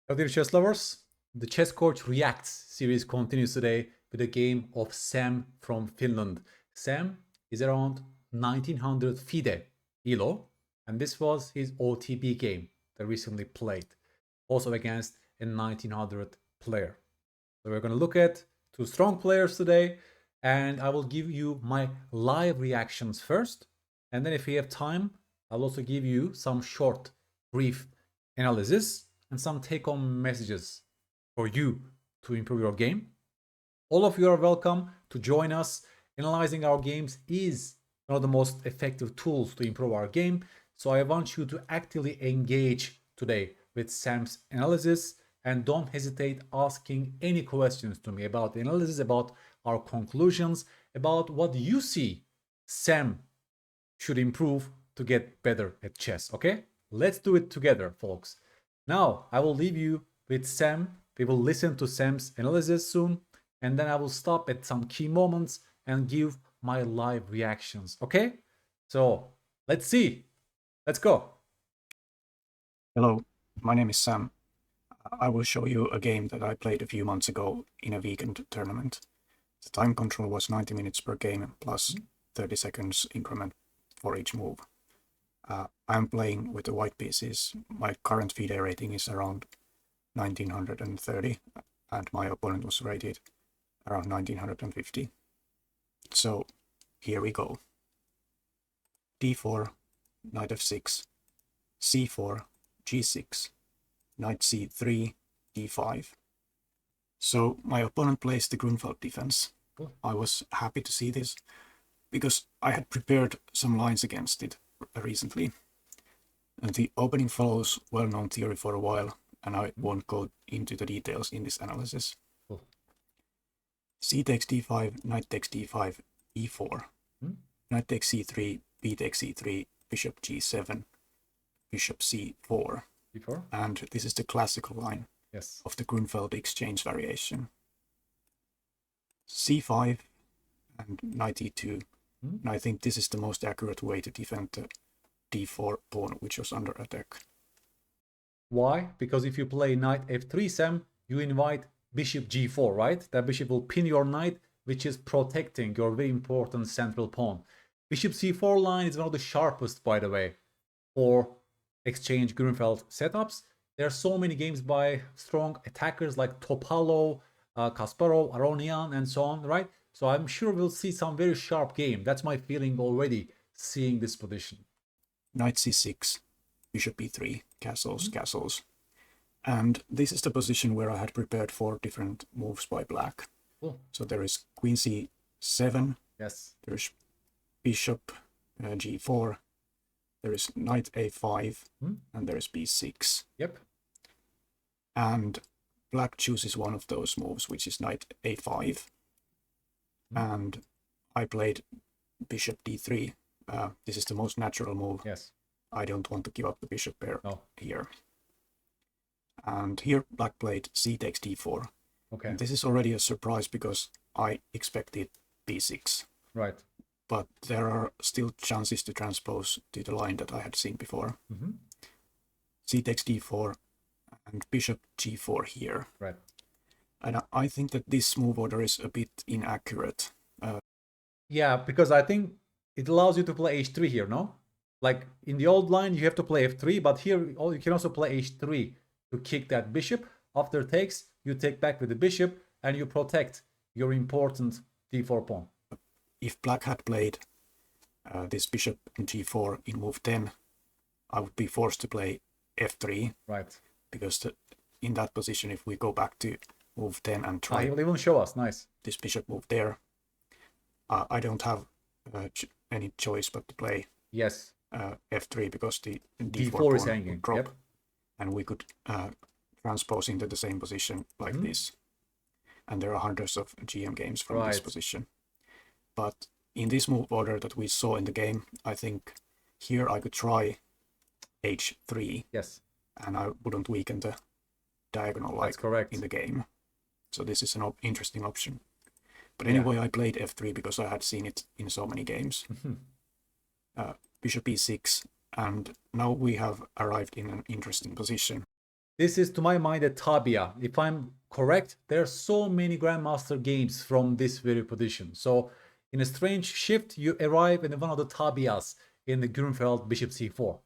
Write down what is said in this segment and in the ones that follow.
Hello dear chess lovers, the Chess Coach Reacts series continues today with a game of Sam from Finland. Sam is around 1900 FIDE ELO, and this was his OTP game that recently played, also against a 1900 player. So we're going to look at two strong players today, and I will give you my live reactions first, and then if we have time, I'll also give you some short, brief analysis and some take-home messages for you to improve your game. All of you are welcome to join us. Analyzing our games is one of the most effective tools to improve our game. So I want you to actively engage today with Sam's analysis, and don't hesitate asking any questions to me about the analysis, about our conclusions, about what you see Sam should improve to get better at chess. Okay, let's do it together, folks. Now I will leave you with Sam. We will listen to Sam's analysis soon, and then I will stop at some key moments and give my live reactions. Okay, so let's see. Let's go. Hello, my name is Sam. I will show you a game that I played a few months ago in a weekend tournament. The time control was 90 minutes per game plus 30 seconds increment for each move. I'm playing with the white pieces. My current FIDE rating is around 1930, and my opponent was rated around 1950. So here we go. d4, knight f6, c4, g6, knight c3, d5. So my opponent plays the Grunfeld Defense. Cool. I was happy to see this because I had prepared some lines against it recently. And the opening follows well-known theory for a while, and I won't go into the details in this analysis. Cool. C takes d5, knight takes d5, e4, knight takes c3, b takes c3, bishop g7, bishop c4. Before? And this is the classical line of the Grunfeld exchange variation. c5 and knight e2. And I think this is the most accurate way to defend the d4 pawn, which was under attack. Why? Because if you play knight f3, Sam, you invite bishop g4, right? That bishop will pin your knight, which is protecting your very important central pawn. Bishop c4 line is one of the sharpest, by the way, for exchange Grunfeld setups. There are so many games by strong attackers like Topalov, Kasparov, Aronian, and so on, right? So I'm sure we'll see some very sharp game. That's my feeling already seeing this position. Knight c6, bishop e3, castles, castles. And this is the position where I had prepared 4 different moves by black. Cool. So there is queen c7. Yes. There's bishop g4. There is knight a5, and there is b6. Yep. And black chooses one of those moves, which is knight a5. And I played bishop d3. This is the most natural move. Yes. I don't want to give up the bishop pair here. And here black played c takes d4. Okay. And this is already a surprise because I expected b6. Right. But there are still chances to transpose to the line that I had seen before. C takes d4 and bishop g4 here. Right. And I think that this move order is a bit inaccurate. Yeah, because I think it allows you to play h3 here, no? Like in the old line, you have to play f3, but here you can also play h3 to kick that bishop. After takes, you take back with the bishop and you protect your important d4 pawn. If black had played this bishop g4 in move 10, I would be forced to play f3. Right. Because in that position, if we go back to move 10 and try... he will even show us, nice. This bishop move there, I don't have any choice but to play f3 because the d4 is hanging. would drop, and we could transpose into the same position like this. And there are hundreds of GM games from this position. But in this move order that we saw in the game, I think here I could try h3. Yes. And I wouldn't weaken the diagonal like in the game. So this is an interesting option. But anyway, I played f3 because I had seen it in so many games. Bishop e6, and now we have arrived in an interesting position. This is, to my mind, a tabia. If I'm correct, there are so many Grandmaster games from this very position. So in a strange shift, you arrive in one of the tabias in the Grunfeld bishop c4,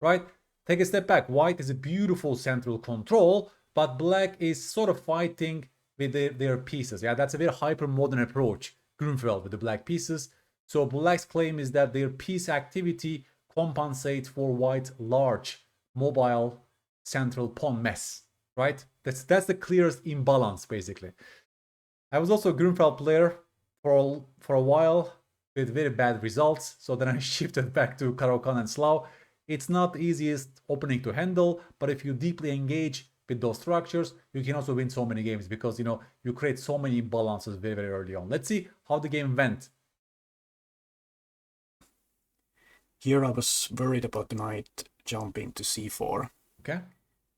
right? Take a step back. White is a beautiful central control, but black is sort of fighting with their pieces. Yeah, that's a very hyper-modern approach, Grunfeld, with the black pieces. So black's claim is that their piece activity compensates for white's large, mobile, central pawn mess, right? That's the clearest imbalance, basically. I was also a Grunfeld player for a while with very bad results, so then I shifted back to Caro-Kann and Slough. It's not the easiest opening to handle, but if you deeply engage with those structures, you can also win so many games because, you know, you create so many imbalances very, very early on. Let's see how the game went. Here I was worried about the knight jumping to c4. Okay.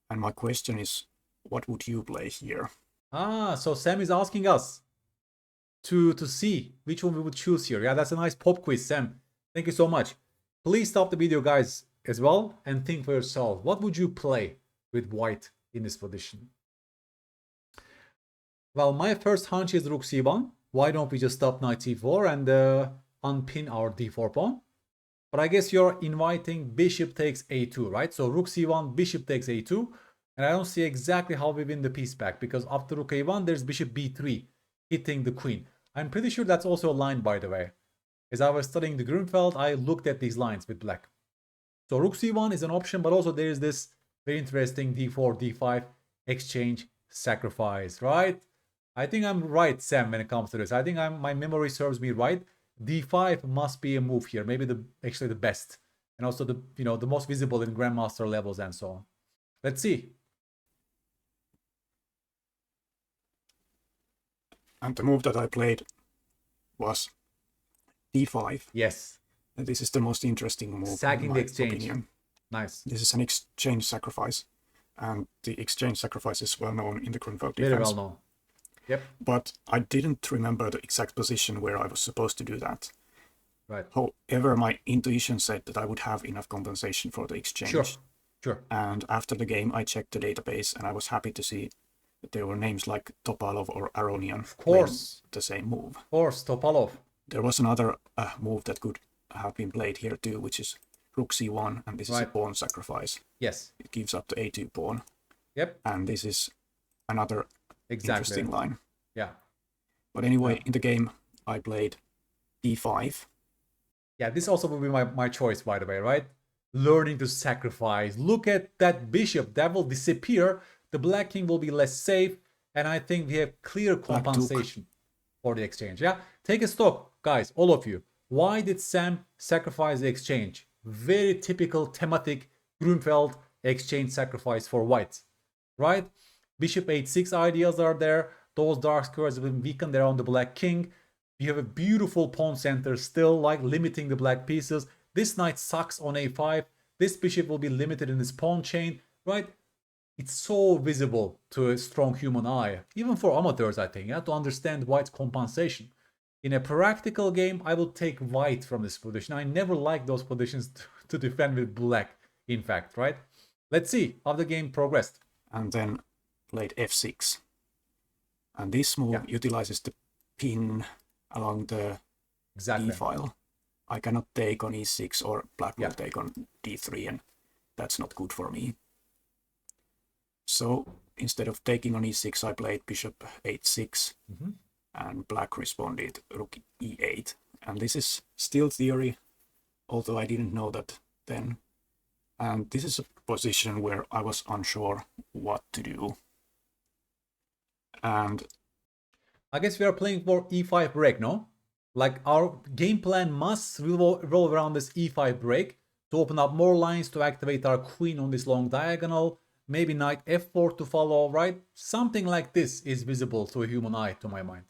And my question is, what would you play here? So Sam is asking us to see which one we would choose here. Yeah, that's a nice pop quiz, Sam. Thank you so much. Please stop the video, guys, as well, and think for yourself. What would you play with white in this position? Well, my first hunch is rook c1. Why don't we just stop knight c4 and unpin our d4 pawn? But I guess you're inviting bishop takes a2, right? So rook c1, bishop takes a2. And I don't see exactly how we win the piece back, because after rook a1, there's bishop b3 hitting the queen. I'm pretty sure that's also a line, by the way. As I was studying the Grunfeld, I looked at these lines with black. So rook c1 is an option, but also there is this very interesting d4, d5 exchange sacrifice, right? I think I'm right, Sam, when it comes to this. I think my memory serves me right. d5 must be a move here, maybe actually the best, and also the most visible in grandmaster levels and so on. Let's see. And the move that I played was d5. Yes. And this is the most interesting move. Sacking the exchange. Opinion. Nice. This is an exchange sacrifice, and the exchange sacrifice is well known in the Grunfeld Defense. Very well known. Yep. But I didn't remember the exact position where I was supposed to do that. Right. However, my intuition said that I would have enough compensation for the exchange. Sure. And after the game, I checked the database, and I was happy to see that there were names like Topalov or Aronian. Of course. The same move. Of course, Topalov. There was another move that could have been played here too, which is rook c1, and this is a pawn sacrifice. Yes. It gives up the a2 pawn. Yep. And this is another interesting line. Yeah. But anyway, in the game, I played d5. Yeah, this also will be my choice, by the way, right? Learning to sacrifice. Look at that bishop. That will disappear. The black king will be less safe. And I think we have clear compensation for the exchange. Yeah. Take a stock, guys, all of you. Why did Sam sacrifice the exchange? Very typical thematic Grunfeld exchange sacrifice for white, right? Bishop h6 ideas are there. Those dark squares have been weakened around the black king. You have a beautiful pawn center still, like limiting the black pieces. This knight sucks on a5. This bishop will be limited in this pawn chain, right? It's so visible to a strong human eye, even for amateurs, I think, to understand white's compensation. In a practical game, I will take white from this position. I never like those positions to defend with black, in fact, right? Let's see how the game progressed. And then played f6. And this move utilizes the pin along the e file. I cannot take on e6, or black will take on d3, and that's not good for me. So instead of taking on e6, I played bishop h6, and black responded rook e8. And this is still theory, although I didn't know that then. And this is a position where I was unsure what to do. And I guess we are playing for e5 break, no? Like our game plan must revolve around this e5 break to open up more lines, to activate our queen on this long diagonal. Maybe knight f4 to follow, right? Something like this is visible to a human eye, to my mind.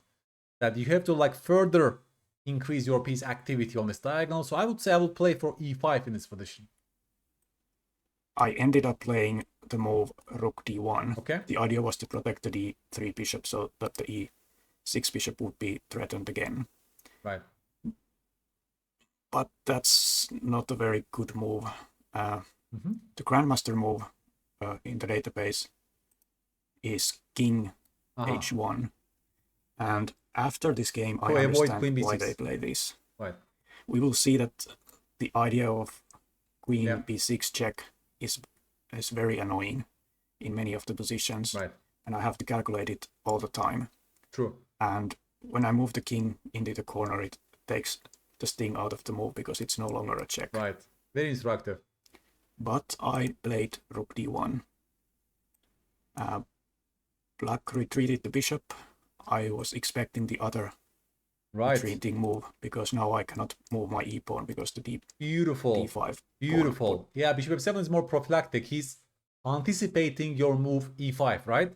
That you have to like further increase your piece activity on this diagonal. So I would say I would play for e5 in this position. I ended up playing the move rook d1. Okay. The idea was to protect the d3 bishop so that the e6 bishop would be threatened again. Right. But that's not a very good move. The grandmaster move in the database is king h1. And after this game, I understand why they play this. Right. We will see that the idea of queen b6 check is very annoying in many of the positions. Right. And I have to calculate it all the time. True. And when I move the king into the corner, it takes the sting out of the move because it's no longer a check. Right. Very instructive. But I played rook d1. Black retreated the bishop. I was expecting the other retreating move because now I cannot move my e-pawn because the d5. Beautiful. Yeah, bishop f7 is more prophylactic. He's anticipating your move e5, right?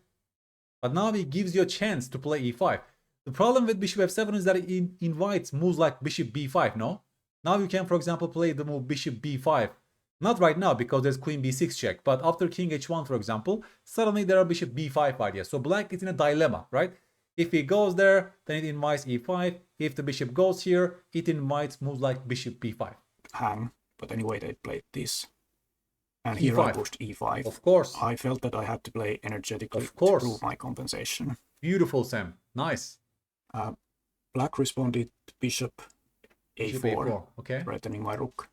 But now he gives you a chance to play e5. The problem with bishop f7 is that it invites moves like bishop b5, no? Now you can, for example, play the move bishop b5. Not right now because there's queen b6 check, but after king h1, for example, suddenly there are bishop b5 ideas. So black is in a dilemma, right? If he goes there, then it invites e5. If the bishop goes here, it invites moves like bishop b5. Hang, but anyway, they played this. And here I pushed e5. Of course. I felt that I had to play energetically to prove my compensation. Beautiful, Sam. Nice. Black responded bishop a4, okay, threatening my rook.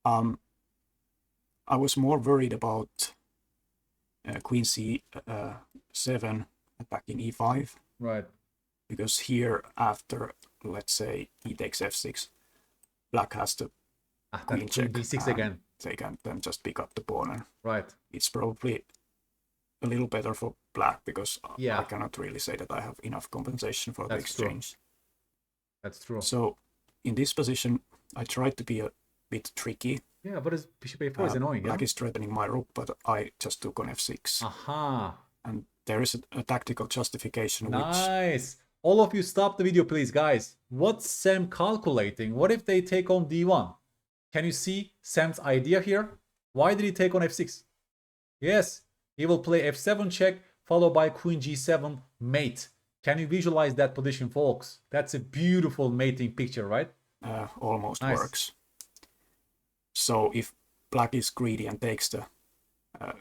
I was more worried about queen c7 attacking e5. Right. Because here, after, let's say, e takes f6, black has to queen check. b6 again. They can then just pick up the pawn. And right. It's probably a little better for black because I cannot really say that I have enough compensation for the exchange. True. That's true. So, in this position, I tried to be a bit tricky. Yeah, but bishop a4 is annoying. Black is threatening my rook, but I just took on f6. Aha. And there is a tactical justification. Nice. All of you stop the video, please, guys. What's Sam calculating? What if they take on d1? Can you see Sam's idea here? Why did he take on f6? Yes, he will play f7 check, followed by queen g7 mate. Can you visualize that position, folks? That's a beautiful mating picture, right? Almost works. So if black is greedy and takes the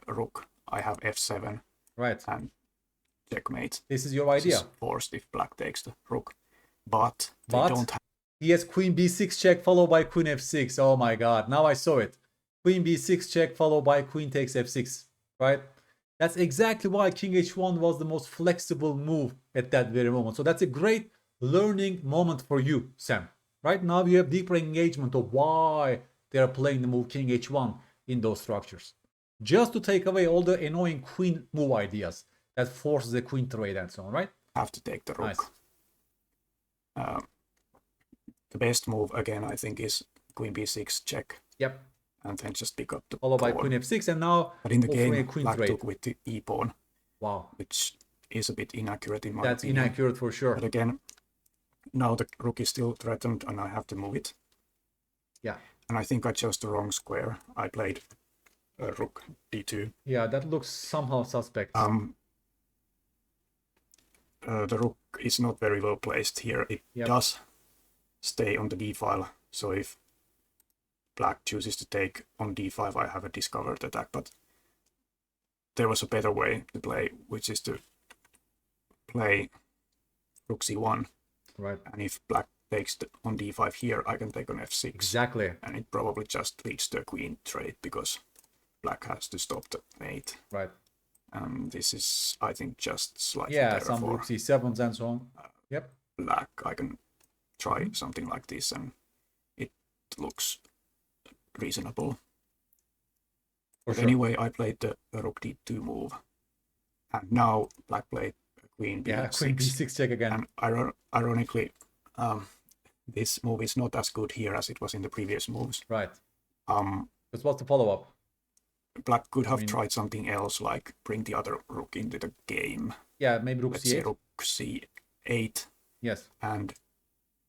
rook, I have f7. Right. And checkmate. This is your idea. This is forced if black takes the rook. But they don't have... He has queen b6 check followed by queen f6. Oh my god, now I saw it. Queen b6 check followed by queen takes f6. Right? That's exactly why king h1 was the most flexible move at that very moment. So that's a great learning moment for you, Sam. Right now you have deeper engagement of why they are playing the move king h1 in those structures. Just to take away all the annoying queen move ideas that forces the queen trade and so on, right? Have to take the rook. Nice. The best move, again, I think, is queen b6 check. Yep. And then just pick up the followed by queen f6, and now but in the game, queen black trade. took with the e-pawn. Wow. Which is a bit inaccurate in my That's opinion. inaccurate for sure. But again, now the rook is still threatened and I have to move it. Yeah. And I think I chose the wrong square. I played rook d2. Yeah, that looks somehow suspect. The rook is not very well placed here. It does stay on the d file. So if black chooses to take on d5, I have a discovered attack. But there was a better way to play, which is to play rook c1. Right. And if black takes on d5 here, I can take on f6. Exactly. And it probably just leads to a queen trade because black has to stop the mate. Right. And this is, I think, just slightly better some for rook c7s and so on. Yep. Black. I can try something like this and it looks reasonable. But anyway, I played the rook d2 move. And now black played queen b6. Yeah, queen b6 check again. And ironically, this move is not as good here as it was in the previous moves. Right. But what's the follow-up? Black could have tried something else, like bring the other rook into the game. Yeah, maybe rook Let's c8. say rook c8. Yes. And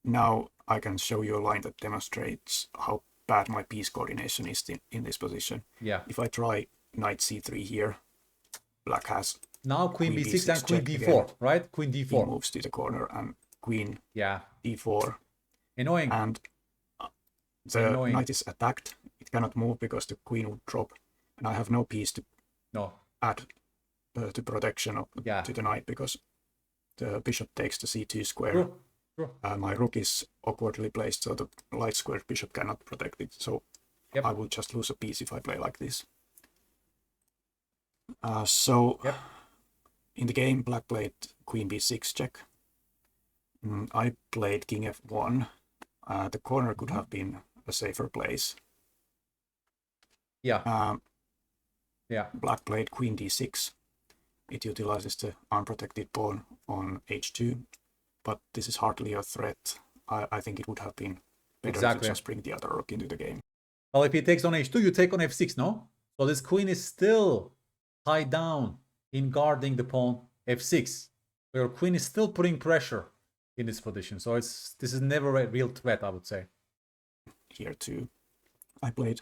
now I can show you a line that demonstrates how bad my piece coordination is in this position. Yeah. If I try knight c3 here, black has now queen b6 and queen d4, again. right? Queen d4. He moves to the corner and queen d4. Annoying. And the knight is attacked. It cannot move because the queen would drop. And I have no piece to No. add to protection of, Yeah. to the knight, because the bishop takes the c2 square. True. True. My rook is awkwardly placed, so the light square bishop cannot protect it. So Yep. I will just lose a piece if I play like this. So Yep. in the game, black played queen b6 check. I played king f1. The corner could have been a safer place. Yeah. Yeah. Black played queen d6. It utilizes the unprotected pawn on h2, but this is hardly a threat. I think it would have been better to just bring the other rook into the game. Well, if he takes on h2, you take on f6, no? So this queen is still tied down in guarding the pawn f6. So your queen is still putting pressure in this position. So this is never a real threat, I would say. Here too, I played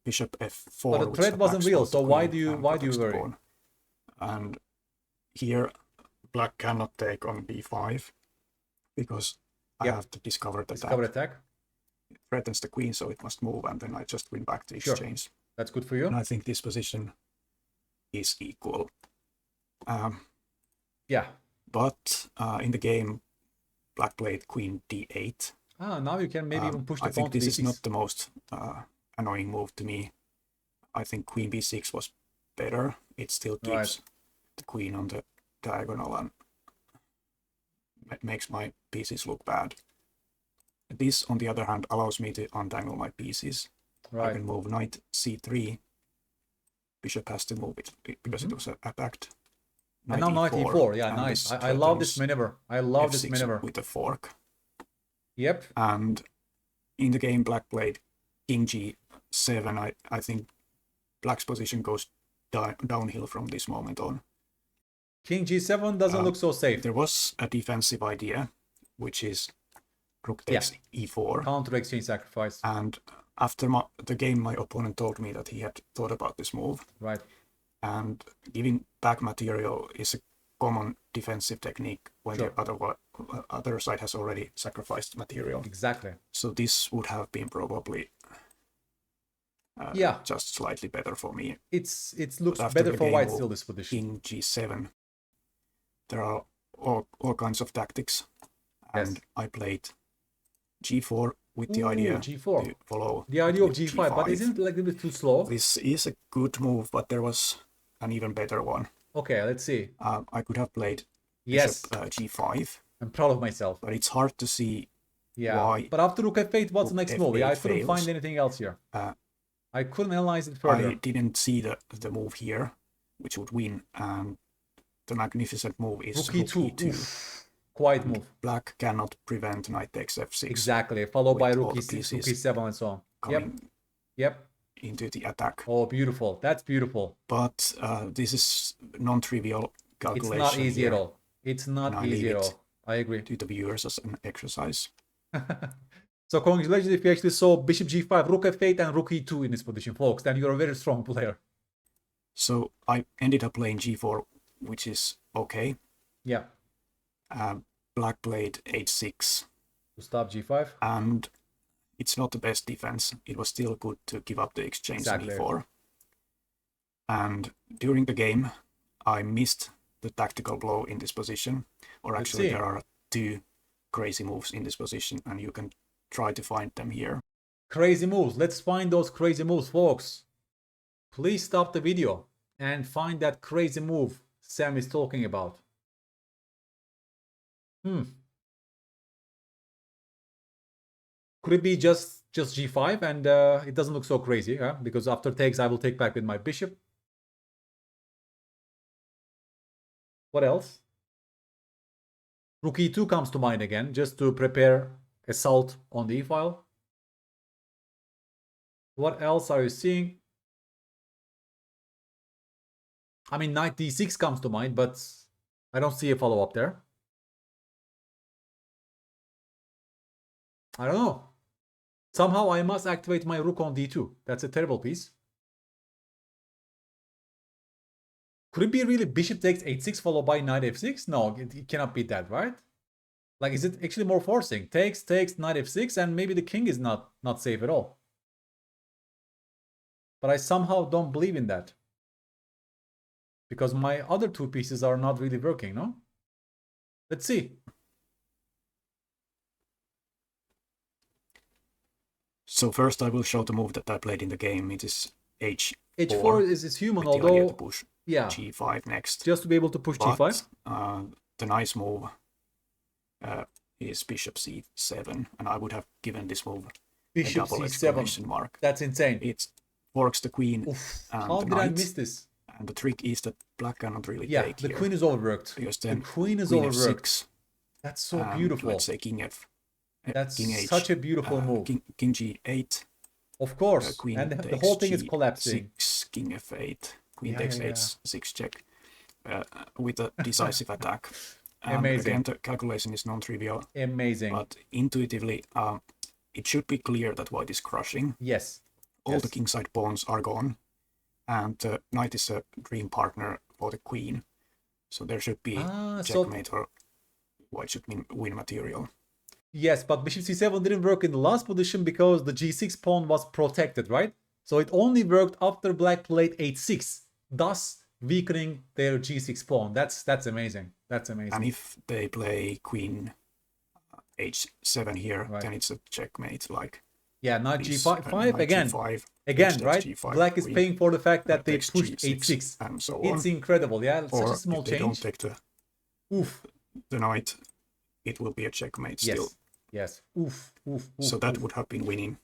bishop f4. But the threat wasn't real, so why do you worry? And here, black cannot take on b5 because I have to discover the attack. It threatens the queen, so it must move, and then I just win back to exchange. Sure. That's good for you. And I think this position is equal. Yeah. But in the game, black played queen d8. Now you can maybe even push the pawn to I think this d6. is not the most annoying move to me. I think queen b6 was better. It still keeps the queen on the diagonal and makes my pieces look bad. This, on the other hand, allows me to untangle my pieces. I can move knight c3. Bishop has to move it because it was attacked. And now knight e4. Yeah, nice. I love this maneuver. I love this maneuver. With a fork. Yep. And in the game, black played king g7. I think black's position goes downhill from this moment on. King g7 doesn't look so safe. There was a defensive idea, which is rook takes e4. Counter exchange sacrifice. And after the game, my opponent told me that he had thought about this move. Right. And giving back material is a common defensive technique when the other side has already sacrificed material. Exactly. So this would have been probably just slightly better for me. It looks better for white still, this position. King g7. There are all kinds of tactics. And I played g4 with the idea g4. to follow the idea of g5, but isn't it like a little bit too slow? This is a good move, but there was an even better one. Okay, let's see. I could have played g5. I'm proud of myself. But it's hard to see why. But after rook f8, what's the next move? I couldn't find anything else here. I couldn't analyze it further. I didn't see the move here, which would win. And the magnificent move is rook e2. Quiet move. Black cannot prevent knight takes f6. Exactly. Followed by rook e6, rook e7, and so on. Yep. Into the attack. Oh, beautiful. That's beautiful. But this is non-trivial calculation. It's not easy at all. It's not easy at all. I agree. To the viewers as an exercise. So congratulations if you actually saw bishop g5, rook f8, and rook e2 in this position, folks. Then you're a very strong player. So I ended up playing g4, which is okay. Yeah. Black played h6. To stop g5. And it's not the best defense. It was still good to give up the exchange on e4. And during the game, I missed the tactical blow in this position. Or actually, there are two crazy moves in this position, and you can try to find them here. Crazy moves. Let's find those crazy moves, folks. Please stop the video and find that crazy move Sam is talking about. Could it be just g5 and it doesn't look so crazy, huh? Because after takes, I will take back with my bishop. What else? Rook e2 comes to mind again, just to prepare assault on the e-file. What else are you seeing? I mean, knight d6 comes to mind, but I don't see a follow-up there. I don't know. Somehow I must activate my rook on d2. That's a terrible piece. Could it be really bishop takes h6 followed by knight f6? No, it cannot be that, right? Like, is it actually more forcing? Takes, knight f6, and maybe the king is not safe at all. But I somehow don't believe in that. Because my other two pieces are not really working, no? Let's see. So first I will show the move that I played in the game. It is H4. H4 is human, with the idea although to push yeah, G5 next. just to be able to push But, G5. The nice move is Bishop C7, and I would have given this move Bishop a double C7. exclamation mark. That's insane. It forks the queen. Oof. And How the did I knight. miss this? And the trick is that black cannot really Yeah, take the here. queen is overworked. Because The then queen is queen overworked. F6, That's so and beautiful. let's say king F. That's king H, such a beautiful move. King G8. Of course. Queen And the takes whole thing is collapsing. G6, king F8, queen Yeah, takes yeah, H6 check with a decisive attack. And Amazing. again, the calculation is non-trivial. Amazing. But intuitively, it should be clear that white is crushing. Yes. All the kingside pawns are gone, and the knight is a dream partner for the queen. So there should be checkmate, or white should win material. Yes, but bishop c7 didn't work in the last position because the g6 pawn was protected, right? So it only worked after black played h6, thus weakening their g6 pawn. That's amazing. That's amazing. And if they play queen h7 here, then it's a checkmate. Like yeah, knight g5 again. G5, again, right? G5, black is paying for the fact that they pushed G6, h6. and so on. It's incredible, yeah. Or such a small if they change. don't take the knight, it will be a checkmate still. Yes. Oof. So that would have been winning.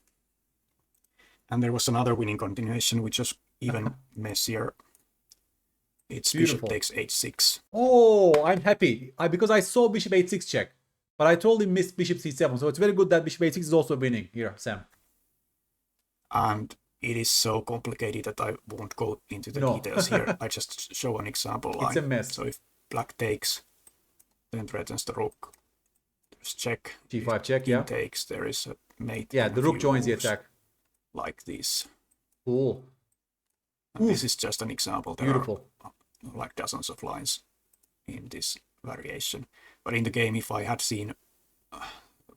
And there was another winning continuation, which was even messier. It's beautiful. Bishop takes h6. Oh, I'm happy. Because I saw bishop h6 check. But I totally missed bishop c7. So it's very good that bishop h6 is also winning here, Sam. And it is so complicated that I won't go into the details here. I just show an example line. It's a mess. So if black takes, then threatens the rook. There's check. G5 check, yeah. Takes, there is a mate. Yeah, the rook joins the attack. Like this. Cool. This is just an example. There beautiful. Are like dozens of lines in this variation. But in the game, if I had seen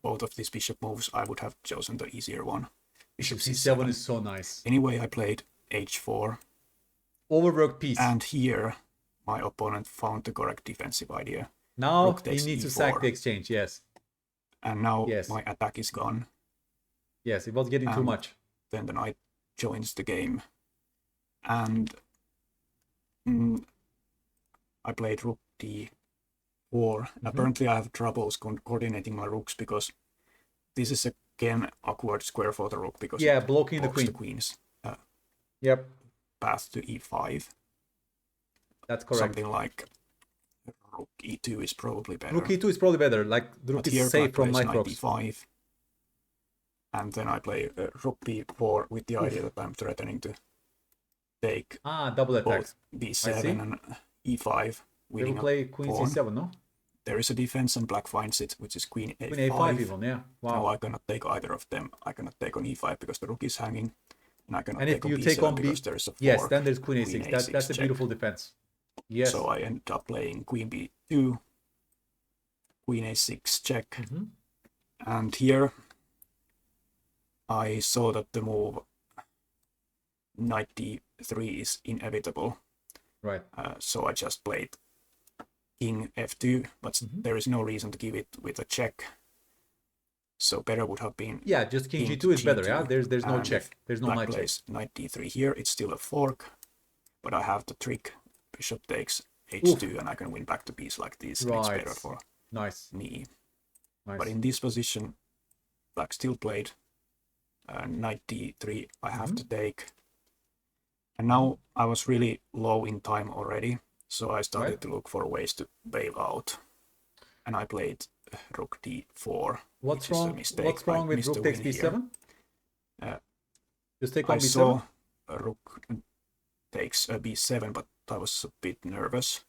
both of these bishop moves, I would have chosen the easier one. Bishop c7 is so nice. Anyway, I played h4. Overworked piece. And here, my opponent found the correct defensive idea. Now he needs to sack the exchange, yes. And now my attack is gone. Yes, it was getting too much. Then the knight joins the game. And I played rook d4. Apparently I have troubles coordinating my rooks because this is again awkward square for the rook because it blocking the blocks queen. the queen's path to e5. That's correct. Something like rook e2 is probably better. Rook e2 is probably better. Like the rook is safe from knight rocks. d5. And then I play rook b4 with the idea that I'm threatening to take double attack. Both b7 and e5. They will play queen c7, no? There is a defense and black finds it, which is queen a5. Queen a5 even, yeah. Wow. Now I cannot take either of them. I cannot take on e5 because the rook is hanging. And I cannot and take if you on b7 take on because there is a fork. Yes, then there's queen a6. That's a beautiful defense. Yes. So I end up playing queen b2, queen a6 check. And here I saw that the move knight d3 is inevitable. Right. So I just played king f2, but there is no reason to give it with a check. So better would have been just king g2 is better, yeah? There's no check. There's no knight check. Knight d3 here, it's still a fork, but I have the trick. Bishop takes h2 and I can win back the piece like this. Right. It's better for me. Nice. But in this position, black still played knight d3. I have to take. And now I was really low in time already, so I started to look for ways to bail out. And I played rook d4. What's wrong with rook takes b7? Just take on I b7? saw rook takes b7, but I was a bit nervous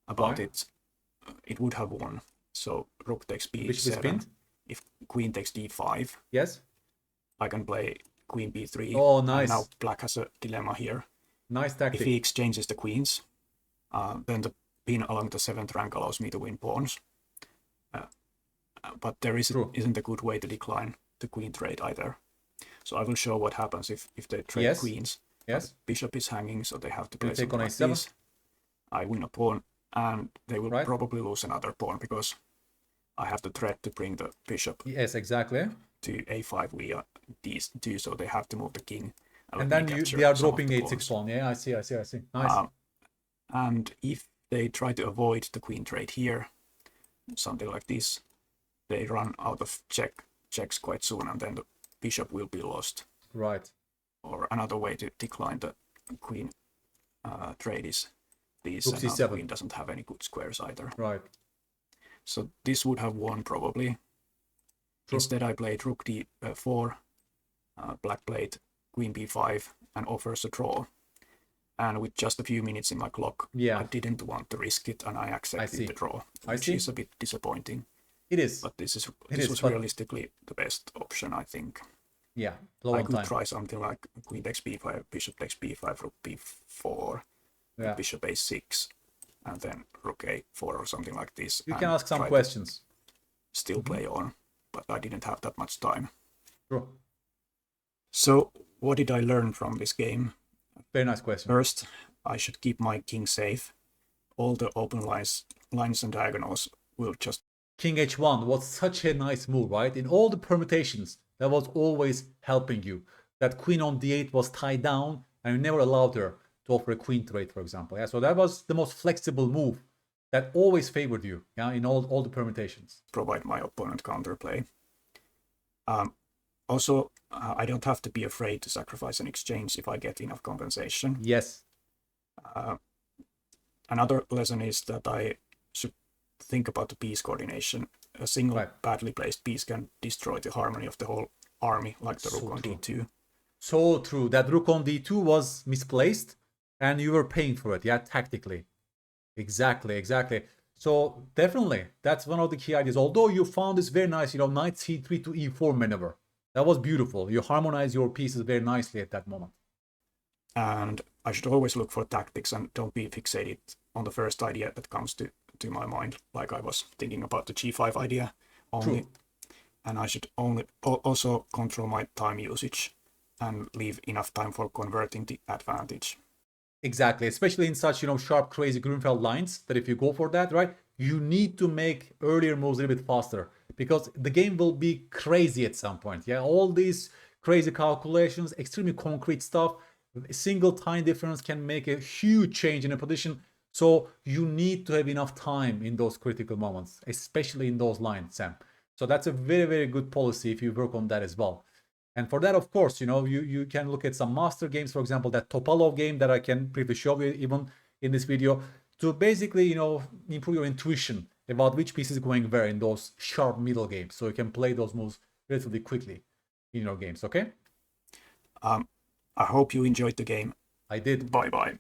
about it. It would have won. So rook takes b7. If queen takes d5, yes, I can play queen b3. Oh, nice. And now black has a dilemma here. Nice tactic. If he exchanges the queens, then the pin along the 7th rank allows me to win pawns. But there isn't a good way to decline the queen trade either. So I will show what happens if they trade queens. Yes. Bishop is hanging, so they have to play take on like a7. this. I win a pawn, and they will Right. probably lose another pawn because I have the threat to bring the bishop Yes, exactly. to a5 via these two, so they have to move the king And let then me capture they are some of dropping the h6 pawns. pawn. Yeah, I see. Nice. And if they try to avoid the queen trade here, something like this, they run out of checks quite soon, and then the bishop will be lost. Right. Or another way to decline the queen trade is this, Rook and now the c7. queen doesn't have any good squares either. Right. So this would have won probably. True. Instead I played rook d4, black played queen b5 and offers a draw. And with just a few minutes in my clock, Yeah. I didn't want to risk it, and I accepted the draw, which is a bit disappointing. It is. But this was but realistically the best option, I think. yeah, I could try something like queen takes b5, bishop takes b5, rook b4, yeah. bishop a6, and then rook a4 or something like this. You can ask some questions. Still play on, but I didn't have that much time. True. So what did I learn from this game? Very nice question. First, I should keep my king safe. All the open lines and diagonals will just... King h1 was such a nice move, right? In all the permutations, that was always helping you. That queen on d8 was tied down, and you never allowed her to offer a queen trade, for example. Yeah, so that was the most flexible move that always favored you, yeah, in all the permutations. Provide my opponent counterplay. Also, I don't have to be afraid to sacrifice an exchange if I get enough compensation. Yes. Another lesson is that I should think about the piece coordination. A single badly placed piece can destroy the harmony of the whole army, like the rook on d2. So true. That rook on d2 was misplaced, and you were paying for it, yeah, tactically. Exactly. So definitely, that's one of the key ideas. Although you found this very nice, knight c3 to e4 maneuver. That was beautiful. You harmonize your pieces very nicely at that moment. And I should always look for tactics and don't be fixated on the first idea that comes to my mind, like I was thinking about the g5 idea only. True. And I should also control my time usage and leave enough time for converting the advantage. Exactly, especially in such, sharp, crazy Grunfeld lines, that if you go for that, right, you need to make earlier moves a little bit faster, because the game will be crazy at some point. Yeah, all these crazy calculations, extremely concrete stuff, a single tiny difference can make a huge change in a position. So you need to have enough time in those critical moments, especially in those lines, Sam. So that's a very, very good policy if you work on that as well. And for that, of course, you can look at some master games, for example, that Topalov game that I can briefly show you even in this video, to basically, improve your intuition about which piece is going where in those sharp middle games. So you can play those moves relatively quickly in your games, okay? I hope you enjoyed the game. I did. Bye-bye.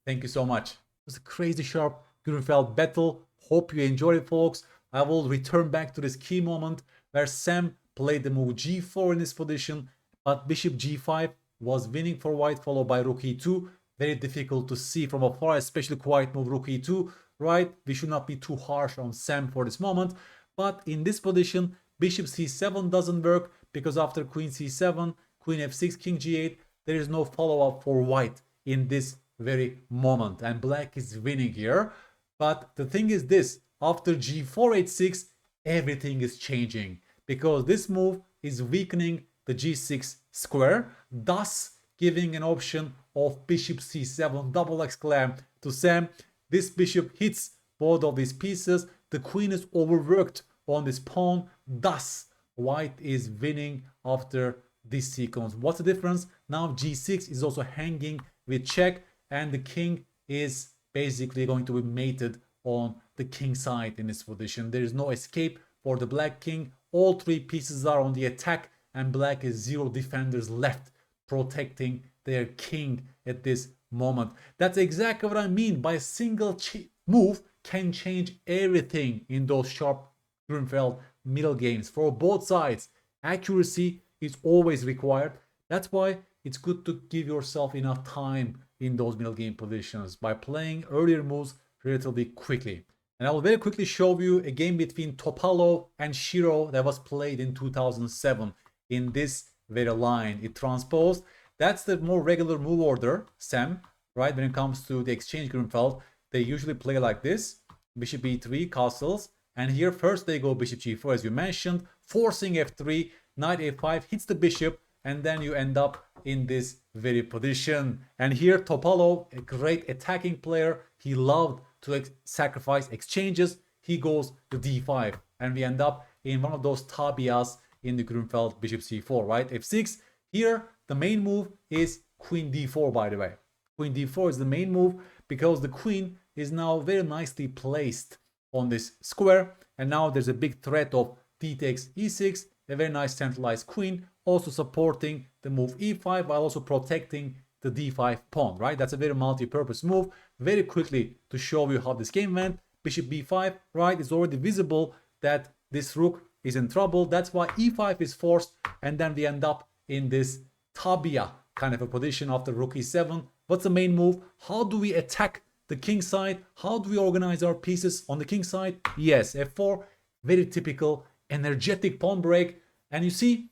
Thank you so much. It was a crazy sharp Grunfeld battle. Hope you enjoyed it, folks. I will return back to this key moment where Sam played the move g4 in this position, but bishop g5 was winning for white, followed by rook e2. Very difficult to see from afar, especially quiet move rook e2, right? We should not be too harsh on Sam for this moment. But in this position, bishop c7 doesn't work, because after queen c7, queen f6, king g8, there is no follow-up for white in this very moment. And black is winning here. But the thing is this, after g4, h6, everything is changing, because this move is weakening the g6 square, thus giving an option of bishop c7 double exclam to Sam. This bishop hits both of these pieces. The queen is overworked on this pawn, thus white is winning after this sequence. What's the difference? Now g6 is also hanging with check, and the king is basically going to be mated on the king side in this position. There is no escape for the black king. All three pieces are on the attack, and black has zero defenders left protecting their king at this moment. That's exactly what I mean by a single move can change everything in those sharp Grunfeld middle games. For both sides, accuracy is always required. That's why it's good to give yourself enough time in those middle game positions by playing earlier moves relatively quickly. And I will very quickly show you a game between Topalov and Shiro that was played in 2007 in this very line. It transposed. That's the more regular move order, Sam, right, when it comes to the exchange Grunfeld. they usually play like this. Bishop b3, castles. And here first they go bishop g4 as you mentioned, forcing f3, knight a5 hits the bishop, and then you end up in this very position. And here Topalov, a great attacking player, he loved to sacrifice exchanges. He goes to d5, and we end up in one of those tabias in the Grunfeld bishop c4, right? f6. Here the main move is queen d4, by the way. Queen d4 is the main move because the queen is now very nicely placed on this square, and now there's a big threat of d takes e6, a very nice centralized queen, also supporting the move e5 while also protecting the d5 pawn, right? That's a very multi-purpose move. Very quickly to show you how this game went, bishop b5, right? It's already visible that this rook is in trouble. That's why e5 is forced, and then we end up in this tabia kind of a position after rook e7. What's the main move? How do we attack the king side? How do we organize our pieces on the king side? Yes, f4, very typical energetic pawn break. And you see,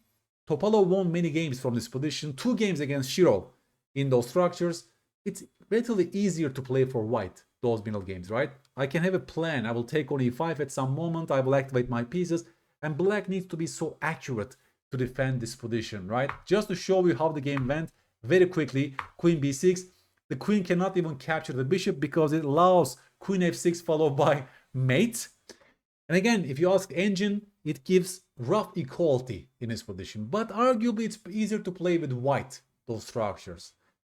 Topalov won many games from this position, 2 games against Shiro in those structures. It's relatively easier to play for white, those middle games, right? I can have a plan. I will take on e5 at some moment. I will activate my pieces, and black needs to be so accurate to defend this position, right? Just to show you how the game went very quickly, queen b6. The queen cannot even capture the bishop because it allows queen f6 followed by mate. And again, if you ask engine, it gives rough equality in this position, but arguably it's easier to play with white, those structures.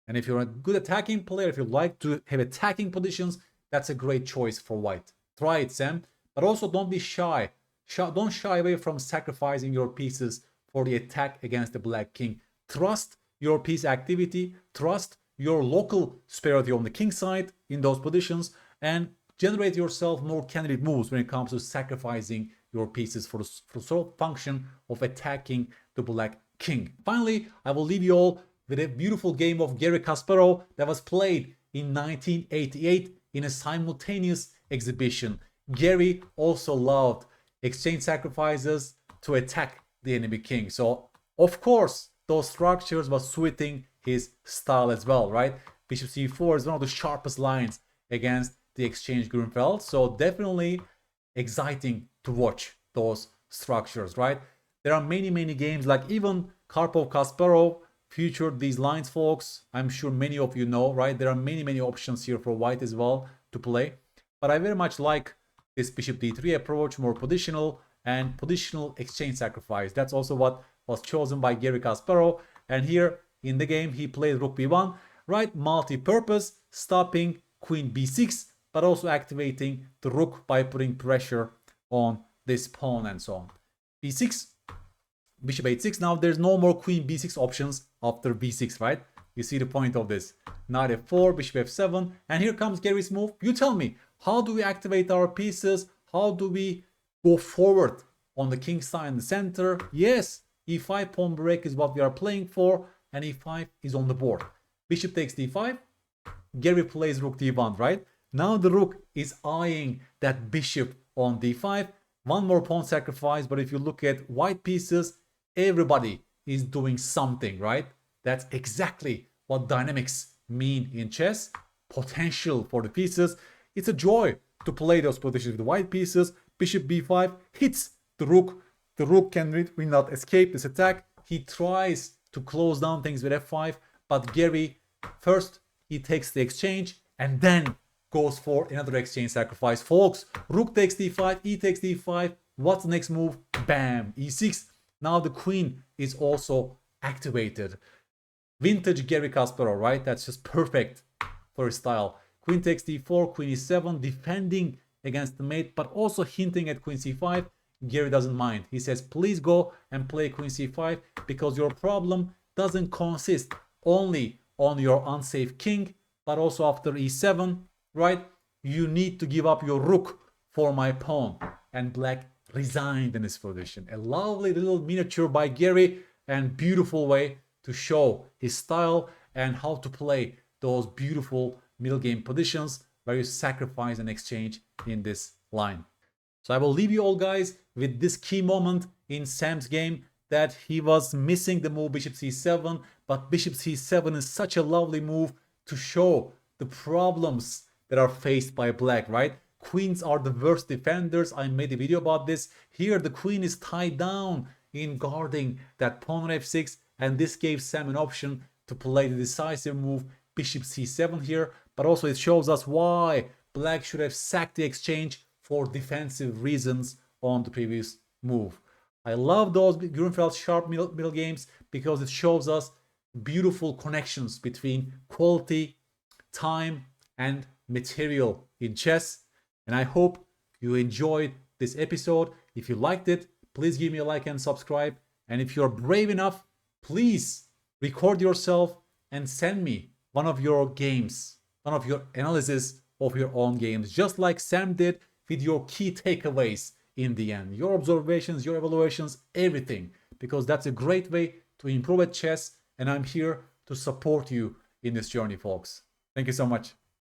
And if you're a good attacking player, if you like to have attacking positions, that's a great choice for white. Try it, Sam, but also don't be shy. Don't shy away from sacrificing your pieces for the attack against the black king. Trust your piece activity, trust your local superiority on the king side in those positions, and generate yourself more candidate moves when it comes to sacrificing your pieces for the sort of function of attacking the black king. Finally, I will leave you all with a beautiful game of Garry Kasparov that was played in 1988 in a simultaneous exhibition. Garry also loved exchange sacrifices to attack the enemy king. So, of course, those structures was suiting his style as well, right? Bishop c4 is one of the sharpest lines against the exchange Grunfeld. So definitely exciting to watch those structures, right? There are many games, like even Karpov-Kasparov featured these lines, folks. I'm sure many of you know, right? There are many options here for white as well to play. But I very much like this bishop d3 approach, more positional and positional exchange sacrifice. That's also what was chosen by Garry Kasparov. And here in the game, he played rook b1, right? Multi-purpose, stopping queen b6, but also activating the rook by putting pressure on this pawn and so on. b6, bishop h6. Now there's no more queen b6 options after b6, right? You see the point of this. Knight f4, bishop f7, and here comes Garry's move. You tell me, how do we activate our pieces? How do we go forward on the king side in the center? Yes, e5 pawn break is what we are playing for, and e5 is on the board. Bishop takes d5, Garry plays rook d1, right? Now the rook is eyeing that bishop on d5. One more pawn sacrifice, but if you look at white pieces, everybody is doing something, right? That's exactly what dynamics mean in chess. Potential for the pieces. It's a joy to play those positions with the white pieces. Bishop b5 hits the rook. The rook will not escape this attack. He tries to close down things with f5, but Garry, first he takes the exchange and then goes for another exchange sacrifice. Folks, rook takes d5, e takes d5. What's the next move? Bam, e6. Now the queen is also activated. Vintage Garry Kasparov, right? That's just perfect for his style. Queen takes d4, queen e7, defending against the mate, but also hinting at queen c5. Garry doesn't mind. He says, please go and play queen c5 because your problem doesn't consist only on your unsafe king, but also after e7, right? You need to give up your rook for my pawn. And black resigned in this position. A lovely little miniature by Garry, and beautiful way to show his style and how to play those beautiful middle game positions where you sacrifice and exchange in this line. So I will leave you all, guys, with this key moment in Sam's game, that he was missing the move bishop c7, but bishop c7 is such a lovely move to show the problems that are faced by black, right? Queens are the worst defenders. I made a video about this. Here the queen is tied down in guarding that pawn on f6, and this gave Sam an option to play the decisive move bishop c7 here, but also it shows us why black should have sacked the exchange for defensive reasons on the previous move. I love those Grunfeld sharp middle games because it shows us beautiful connections between quality, time, and material in chess. And I hope you enjoyed this episode. If you liked it, please give me a like and subscribe. And if you're brave enough, please record yourself and send me one of your games, one of your analysis of your own games, just like Sam did, with your key takeaways in the end, your observations, your evaluations, everything, because that's a great way to improve at chess, and I'm here to support you in this journey, folks. Thank you so much.